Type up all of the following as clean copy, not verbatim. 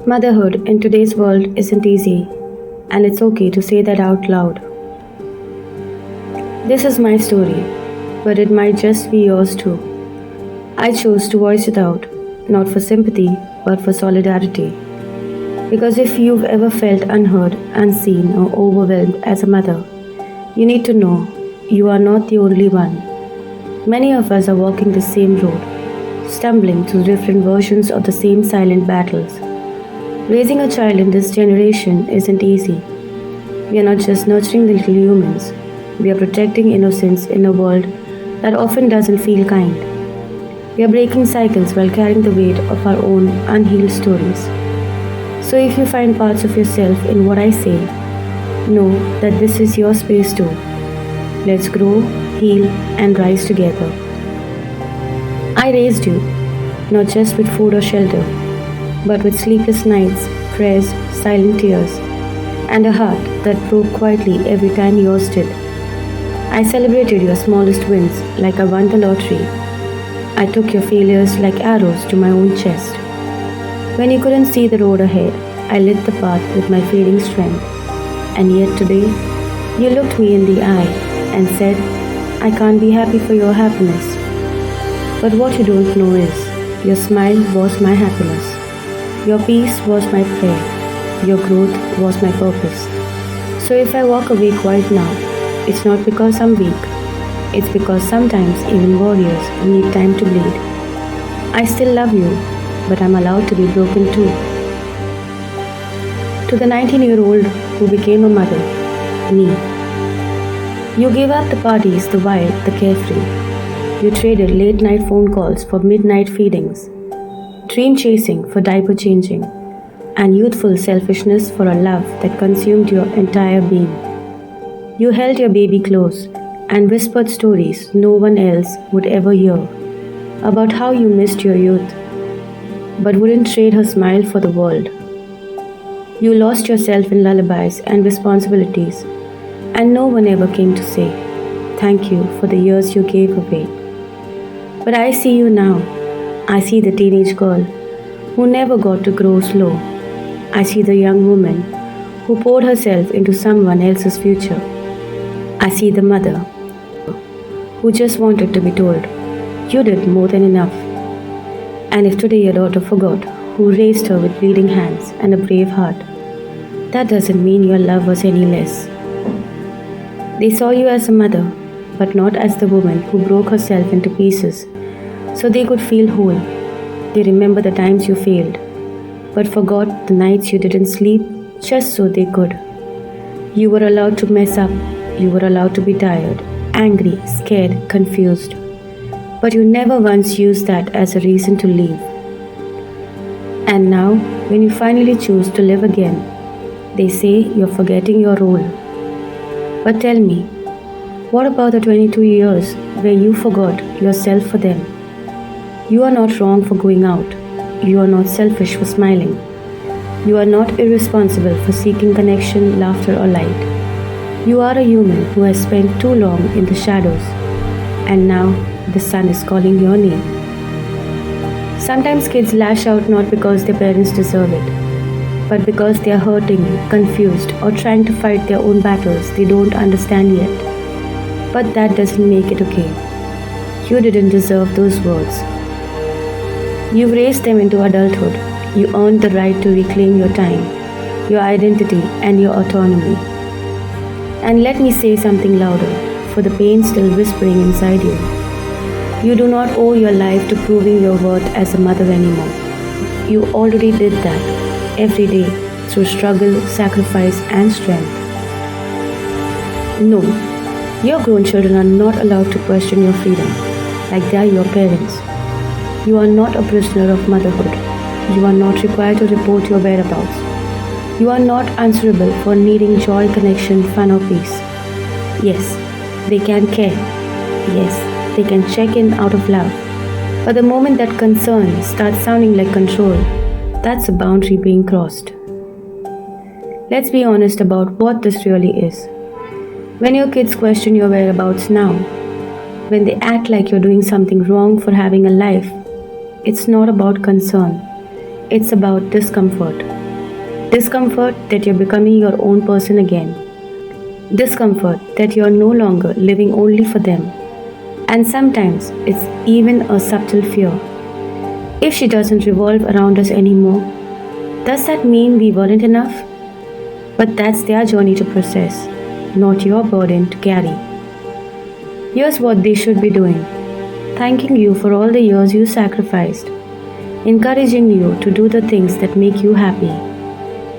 Motherhood in today's world isn't easy, and it's okay to say that out loud. This is my story, but it might just be yours too. I chose to voice it out, not for sympathy, but for solidarity. Because if you've ever felt unheard, unseen, or overwhelmed as a mother, you need to know you are not the only one. Many of us are walking the same road, stumbling through different versions of the same silent battles. Raising a child in this generation isn't easy. We are not just nurturing the little humans, we are protecting innocence in a world that often doesn't feel kind. We are breaking cycles while carrying the weight of our own unhealed stories. So if you find parts of yourself in what I say, know that this is your space too. Let's grow, heal, and rise together. I raised you, not just with food or shelter, but with sleepless nights, prayers, silent tears, and a heart that broke quietly every time yours did. I celebrated your smallest wins like I won the lottery. I took your failures like arrows to my own chest. When you couldn't see the road ahead, I lit the path with my fading strength. And yet today, you looked me in the eye and said, I can't be happy for your happiness. But what you don't know is, your smile was my happiness. Your peace was my prayer. Your growth was my purpose. So if I walk away quiet now, it's not because I'm weak. It's because sometimes even warriors need time to bleed. I still love you, but I'm allowed to be broken too. To the 19-year-old who became a mother, me. You gave up the parties, the wild, the carefree. You traded late-night phone calls for midnight feedings, dream chasing for diaper changing, and youthful selfishness for a love that consumed your entire being. You held your baby close and whispered stories no one else would ever hear about how you missed your youth, but wouldn't trade her smile for the world. You lost yourself in lullabies and responsibilities, and no one ever came to say, thank you for the years you gave away. But I see you now. I see the teenage girl who never got to grow slow. I see the young woman who poured herself into someone else's future. I see the mother who just wanted to be told, you did more than enough. And if today your daughter forgot who raised her with bleeding hands and a brave heart, that doesn't mean your love was any less. They saw you as a mother, but not as the woman who broke herself into pieces so they could feel whole. They remember the times you failed, but forgot the nights you didn't sleep just so they could. You were allowed to mess up, you were allowed to be tired, angry, scared, confused. But you never once used that as a reason to leave. And now, when you finally choose to live again, they say you're forgetting your role. But tell me, what about the 22 years where you forgot yourself for them? You are not wrong for going out. You are not selfish for smiling. You are not irresponsible for seeking connection, laughter, or light. You are a human who has spent too long in the shadows, and now the sun is calling your name. Sometimes kids lash out not because their parents deserve it, but because they are hurting, confused, or trying to fight their own battles they don't understand yet. But that doesn't make it okay. You didn't deserve those words. You've raised them into adulthood. You earned the right to reclaim your time, your identity, and your autonomy. And let me say something louder, for the pain still whispering inside you. You do not owe your life to proving your worth as a mother anymore. You already did that, every day, through struggle, sacrifice, and strength. No, your grown children are not allowed to question your freedom, like they are your parents. You are not a prisoner of motherhood. You are not required to report your whereabouts. You are not answerable for needing joy, connection, fun, or peace. Yes, they can care. Yes, they can check in out of love. But the moment that concern starts sounding like control, that's a boundary being crossed. Let's be honest about what this really is. When your kids question your whereabouts now, when they act like you're doing something wrong for having a life, it's not about concern. it's about discomfort. Discomfort that you're becoming your own person again. Discomfort that you're no longer living only for them. And sometimes it's even a subtle fear. If she doesn't revolve around us anymore, does that mean we weren't enough? But that's their journey to process, not your burden to carry. Here's what they should be doing: thanking you for all the years you sacrificed, encouraging you to do the things that make you happy,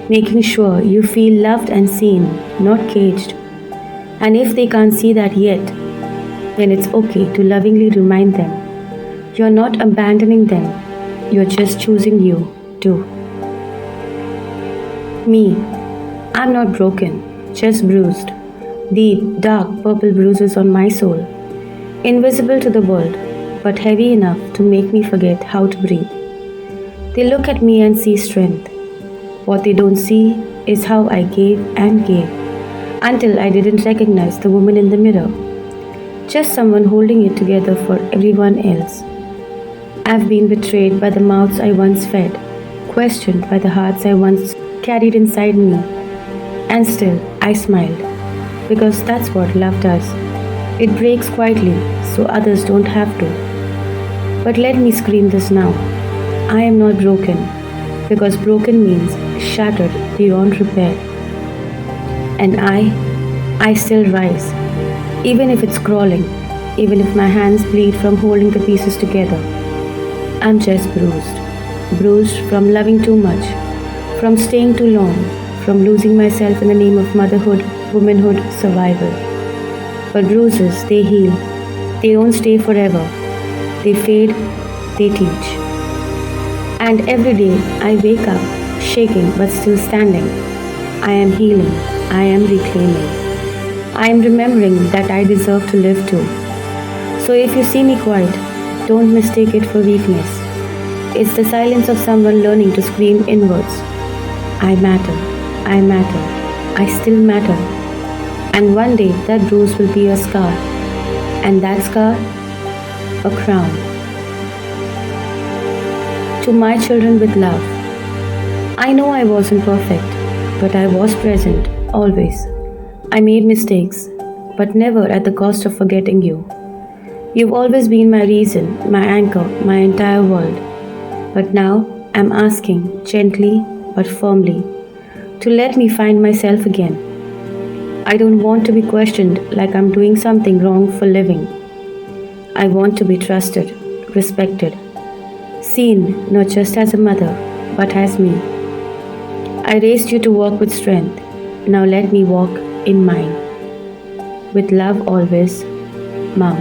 making sure you feel loved and seen, not caged. And if they can't see that yet, then it's okay to lovingly remind them you're not abandoning them, you're just choosing you too. Me, I'm not broken, just bruised. Deep, dark purple bruises on my soul, invisible to the world, but heavy enough to make me forget how to breathe. They look at me and see strength. What they don't see is how I gave and gave, until I didn't recognize the woman in the mirror, just someone holding it together for everyone else. I've been betrayed by the mouths I once fed, questioned by the hearts I once carried inside me, and still I smiled, because that's what love does. It breaks quietly so others don't have to. But let me scream this now: I am not broken, because broken means shattered beyond repair. And I still rise, even if it's crawling, even if my hands bleed from holding the pieces together. I'm just bruised from loving too much, from staying too long, from losing myself in the name of motherhood, womanhood, survival. But bruises, they heal. They don't stay forever. They fade, they teach. And every day I wake up, shaking but still standing. I am healing. I am reclaiming. I am remembering that I deserve to live too. So if you see me quiet, don't mistake it for weakness. It's the silence of someone learning to scream inwards. I matter. I matter. I still matter. And one day that bruise will be a scar. And that scar, a crown. To my children with love. I know I wasn't perfect, but I was present, always. I made mistakes, but never at the cost of forgetting you. You've always been my reason, my anchor, my entire world. But now I'm asking, gently but firmly, to let me find myself again. I don't want to be questioned like I'm doing something wrong for living. I want to be trusted, respected, seen not just as a mother, but as me. I raised you to walk with strength. Now let me walk in mine. With love always, Mom.